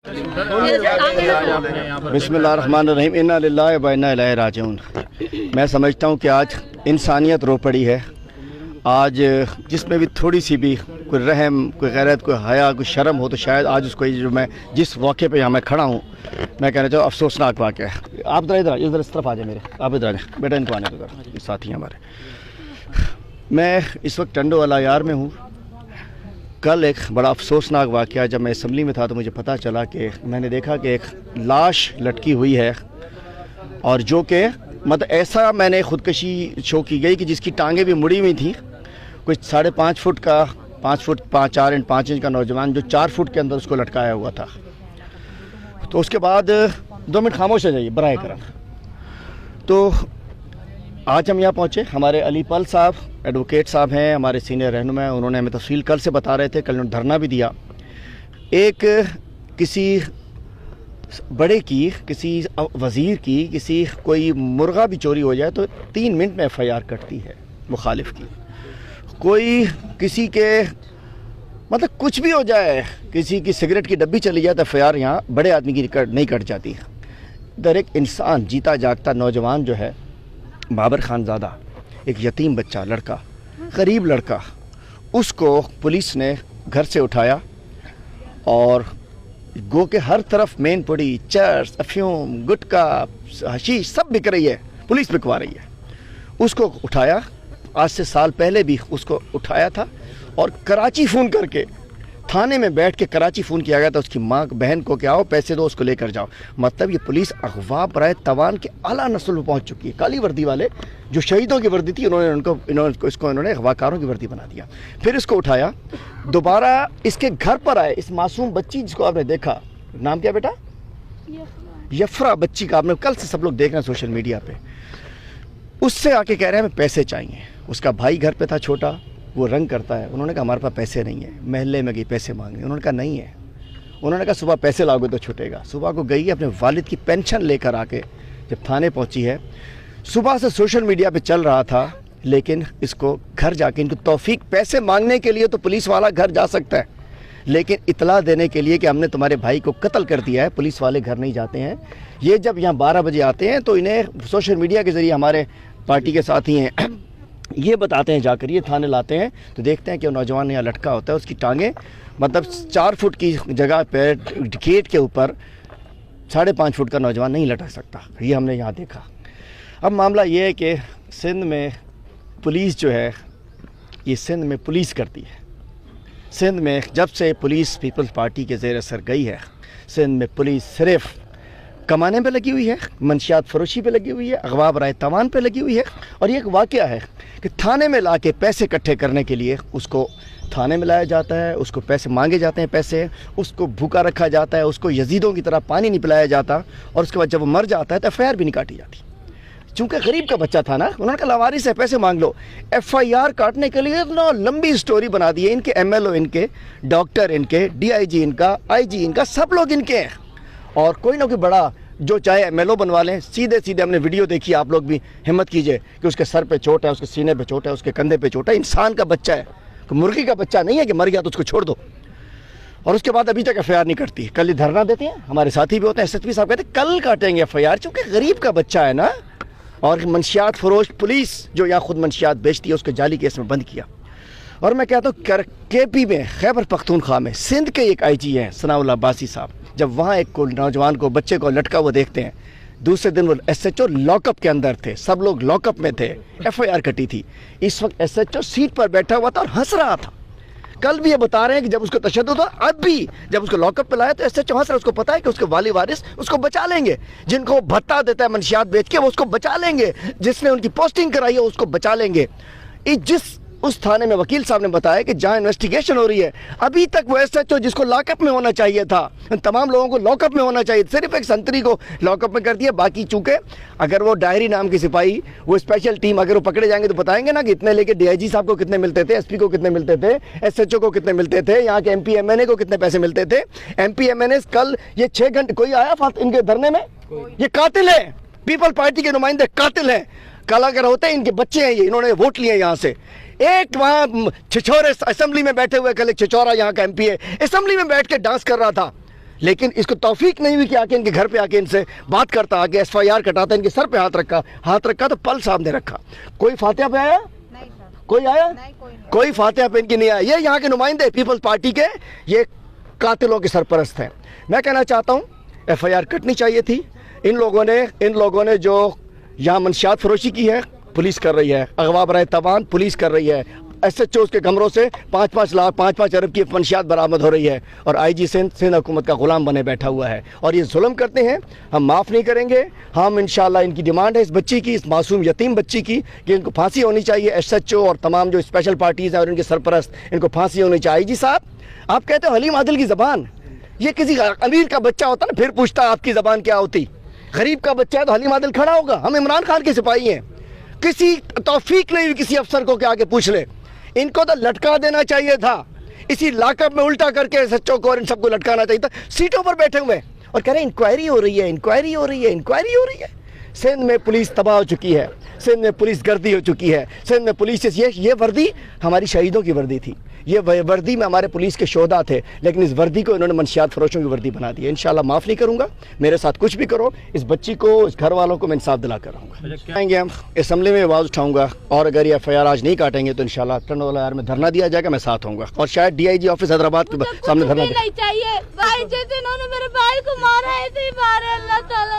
बिस्मिल्लाहिर्रहमानिर्रहीम इन्ना लिल्लाहि व इन्ना इलैहि राजिऊन। मैं समझता हूँ कि आज इंसानियत रो पड़ी है। आज जिसमें भी थोड़ी सी भी कोई रहम, कोई गैरत, कोई हया, कोई शर्म हो तो शायद आज उसको जो मैं जिस वाक़े पे यहाँ मैं खड़ा हूँ, मैं कहना चाहूँ अफसोसनाक वाक़या है। आप इधर इस तरफ आ जाए, मेरे आप इधर आ जाए बेटा, इनको आने दो, साथी हमारे। मैं इस वक्त टंडो वाला यार में हूँ। कल एक बड़ा अफसोसनाक वाक़या, जब मैं असम्बली में था तो मुझे पता चला कि मैंने देखा कि एक लाश लटकी हुई है, और जो कि मतलब ऐसा मैंने ख़ुदकशी शो की गई कि जिसकी टांगें भी मुड़ी हुई थी। कुछ 5.5 फुट का 5 इंच का नौजवान जो 4 फुट के अंदर उसको लटकाया हुआ था। तो उसके बाद 2 मिनट खामोश हो जाइए बराए करम। तो आज हम यहाँ पहुँचे, हमारे अली पल साहब एडवोकेट साहब हैं, हमारे सीनियर रहनुमा हैं। उन्होंने हमें तफसील कल से बता रहे थे, कल उन्होंने धरना भी दिया। एक किसी बड़े की, किसी वज़ीर की, किसी कोई मुर्गा भी चोरी हो जाए तो 3 मिनट में FIR कटती है मुखालिफ की। कोई किसी के मतलब कुछ भी हो जाए, किसी की सिगरेट की डब्बी चली जाए तो FIR यहाँ बड़े आदमी की नहीं कट जाती। इधर एक इंसान, जीता जागता नौजवान जो है बाबर खानज़ादा, एक यतीम बच्चा, लड़का, गरीब लड़का, उसको पुलिस ने घर से उठाया और गो के हर तरफ मेन पड़ी, चर्स, अफ्यूम, गुटखा, हशीश सब बिक रही है, पुलिस बिकवा रही है। उसको उठाया, आज से साल पहले भी उसको उठाया था और कराची फ़ोन करके थाने में बैठ के कराची फ़ोन किया गया था उसकी माँ बहन को कि आओ पैसे दो, उसको लेकर जाओ। मतलब ये पुलिस अगवा बराए तवान के आला नस्ल में पहुँच चुकी है। काली वर्दी वाले जो शहीदों की वर्दी थी, इन्होंने अगवाकारों की वर्दी बना दिया। फिर इसको उठाया, दोबारा इसके घर पर आए। इस मासूम बच्ची जिसको आपने देखा, नाम क्या बेटा? यफरा बच्ची का आपने कल से सब लोग देख रहे हैं सोशल मीडिया पे। उससे आके कह रहे हैं हमें पैसे चाहिए। उसका भाई घर पे था छोटा, वो रंग करता है। उन्होंने कहा हमारे पास पैसे नहीं है। महल्ले में गई पैसे मांगने, उन्होंने कहा नहीं है। उन्होंने कहा सुबह पैसे लाओगे तो छूटेगा। सुबह को गई, अपने वालिद की पेंशन लेकर आके जब थाने पहुंची है, सुबह से सोशल मीडिया पे चल रहा था, लेकिन इसको घर जाके इनको तौफीक, पैसे मांगने के लिए तो पुलिस वाला घर जा सकता है, लेकिन इतला देने के लिए कि हमने तुम्हारे भाई को कत्ल कर दिया है, पुलिस वाले घर नहीं जाते हैं। ये जब यहाँ 12 बजे आते हैं तो इन्हें सोशल मीडिया के ज़रिए हमारे पार्टी के साथी हैं ये बताते हैं, जाकर ये थाने लाते हैं तो देखते हैं कि वो नौजवान यहाँ लटका होता है। उसकी टांगें मतलब 4 फुट की जगह पे गेट के ऊपर 5.5 फुट का नौजवान नहीं लटक सकता। ये हमने यहाँ देखा। अब मामला ये है कि सिंध में पुलिस जो है, ये सिंध में पुलिस करती है। सिंध में जब से पुलिस पीपल्स पार्टी के ज़ेर असर गई है, सिंध में पुलिस सिर्फ कमाने पे लगी हुई है, मंशियात फरोशी पे लगी हुई है, अगवा बराए तवान पे लगी हुई है। और ये एक वाक़या है कि थाने में ला के पैसे इकट्ठे करने के लिए उसको थाने में लाया जाता है, उसको पैसे मांगे जाते हैं, पैसे, उसको भूखा रखा जाता है, उसको यजीदों की तरह पानी नहीं पिलाया जाता, और उसके बाद जब वो मर जाता है तो FIR भी नहीं काटी जाती। चूँकि गरीब का बच्चा था ना, उन्होंने कहा लवारिस है, पैसे मांग लो। FIR काटने के लिए इतना लंबी स्टोरी बना दी है। इनके MLO इनके, डॉक्टर इनके, DIG इनका, IG इनका, सब लोग इनके हैं। और कोई ना कोई बड़ा जो चाहे MLO बनवा लें। सीधे सीधे हमने वीडियो देखी, आप लोग भी हिम्मत कीजिए कि उसके सर पे चोट है, उसके सीने पे चोट है, उसके कंधे पे चोट है। इंसान का बच्चा है, मुर्गी का बच्चा नहीं है कि मर गया तो उसको छोड़ दो। और उसके बाद अभी तक FIR नहीं करती। कल ही धरना देते हैं, हमारे साथी भी होते हैं, SHP साहब कहते हैं कल काटेंगे FIR, चूँकि गरीब का बच्चा है ना। और मंशियात फरोश पुलिस जो यहाँ खुद मंशियात बेचती है, उसके जाली केस में बंद किया। और मैं कहता हूँ KP में, खैबर पख्तूनख्वा में सिंध के एक IG हैं सनाउल्लाह अब्बासी साहब, जब वहाँ एक नौजवान को, बच्चे को लटका वो देखते हैं, दूसरे दिन वो SHO लॉकअप के अंदर थे, सब लोग लॉकअप में थे, FIR कटी थी। इस वक्त SHO सीट पर बैठा हुआ था और हंस रहा था। कल भी ये बता रहे हैं कि जब उसको तशद्दुद था, अब भी जब उसको लॉकअप पे लाया तो SHO हंस रहा है। उसको पता है कि उसके वाली वारिस उसको बचा लेंगे, जिनको वो भत्ता देता है मंशियात बेच के वो उसको बचा लेंगे, जिसने उनकी पोस्टिंग कराई है उसको बचा लेंगे। जिस उस थाने में वकील साहब ने बताया कि जहाँ इन्वेस्टिगेशन हो रही है, अभी तक वो SHO जिसको लॉकअप में होना चाहिए था, तमाम लोगों को लॉकअप में होना चाहिए, सिर्फ एक संतरी को लॉकअप में कर दिया। बाकी चूँकि अगर वो डायरी नाम की सिपाही, वो स्पेशल टीम, अगर वो पकड़े जाएंगे तो बताएंगे ना कि इतने लेके DIG साहब को कितने मिलते थे, SP को कितने मिलते थे, SHO को कितने मिलते थे, यहाँ के MP MNA को कितने पैसे मिलते थे। MP MNA कल ये 6 घंटे कोई आया इनके धरने में? ये कातिल है, पीपल पार्टी के नुमाइंदे कातिल हैं। कल अगर होते हैं, इनके बच्चे हैं ये, इन्होंने वोट लिए यहाँ से। एक वहाँ छिछोरे असेंबली में बैठे हुए, कल एक छिछोरा यहाँ का MP है, असेंबली में बैठ के डांस कर रहा था। لیکن اس کو توفیق نہیں ہوئی کہ آ کے ان کے گھر پہ آ کے ان سے بات کرتا, آ کے FIR کٹاتا, ان کے سر پہ ہاتھ رکھا تو پل سامنے رکھا. کوئی فاتحہ پہ آیا؟ کوئی آیا؟ کوئی فاتحہ پہ ان کی نہیں آیا. یہ یہاں کے نمائندے پیپلز پارٹی کے, یہ قاتلوں کے سرپرست ہیں. میں کہنا چاہتا ہوں FIR کٹنی چاہیے تھی. ان لوگوں نے جو یہاں منشیات فروشی کی ہے پولیس کر رہی ہے, اغوا برائے تاوان پولیس کر رہی ہے, SHOs کے کمروں سے 5 ارب کی منشیات برآمد ہو رہی ہے, اور IG سندھ حکومت کا غلام بنے بیٹھا ہوا ہے, اور یہ ظلم کرتے ہیں. ہم معاف نہیں کریں گے. ہم انشاءاللہ ان کی ڈیمانڈ ہے اس بچی کی, اس معصوم یتیم بچی کی, کہ ان کو پھانسی ہونی چاہیے. SHO اور تمام جو اسپیشل پارٹیز ہیں اور ان کے سرپرست, ان کو پھانسی ہونی چاہیے. IG صاحب, آپ کہتے ہو حلیم عادل کی زبان, یہ کسی امیر کا بچہ ہوتا نا پھر پوچھتا آپ کی زبان کیا ہوتی. غریب کا بچہ ہے تو حلیم عادل کھڑا ہوگا. ہم عمران خان کے سپاہی ہیں. کسی توفیق نہیں ہوئی کسی افسر کو کہ آگے پوچھ لے. ان کو تو لٹکا دینا چاہیے تھا, اسی لاک اپ میں الٹا کر کے SHO کو اور ان سب کو لٹکانا چاہیے تھا. سیٹوں پر بیٹھے ہوئے اور کہہ رہے ہیں انکوائری ہو رہی ہے. سندھ میں پولیس تباہ ہو چکی ہے, سندھ میں پولیس گردی ہو چکی ہے, سندھ میں پولیس یہ وردی ہماری شہیدوں کی وردی تھی, یہ وردی میں ہمارے پولیس کے شہداء تھے, لیکن اس وردی کو انہوں نے منشیات فروشوں کی وردی بنا دی ہے. انشاءاللہ معاف نہیں کروں گا. میرے ساتھ کچھ بھی کرو, اس بچی کو, اس گھر والوں کو میں انصاف دلا کر رہوں گا. آئیں گے ہم اسمبلی میں آواز اٹھاؤں گا, اور اگر یہ FIR آج نہیں کاٹیں گے تو انشاءاللہ ٹنڈولا میں دھرنا دیا جائے گا. میں ساتھ ہوں گا, اور شاید DIG آفس حیدرآباد کے سامنے دھرنا دیں. چاہیے بھائی, جیسے انہوں نے میرے بھائی کو مارا ہے ایسے ہی مارے اللہ تعالیٰ.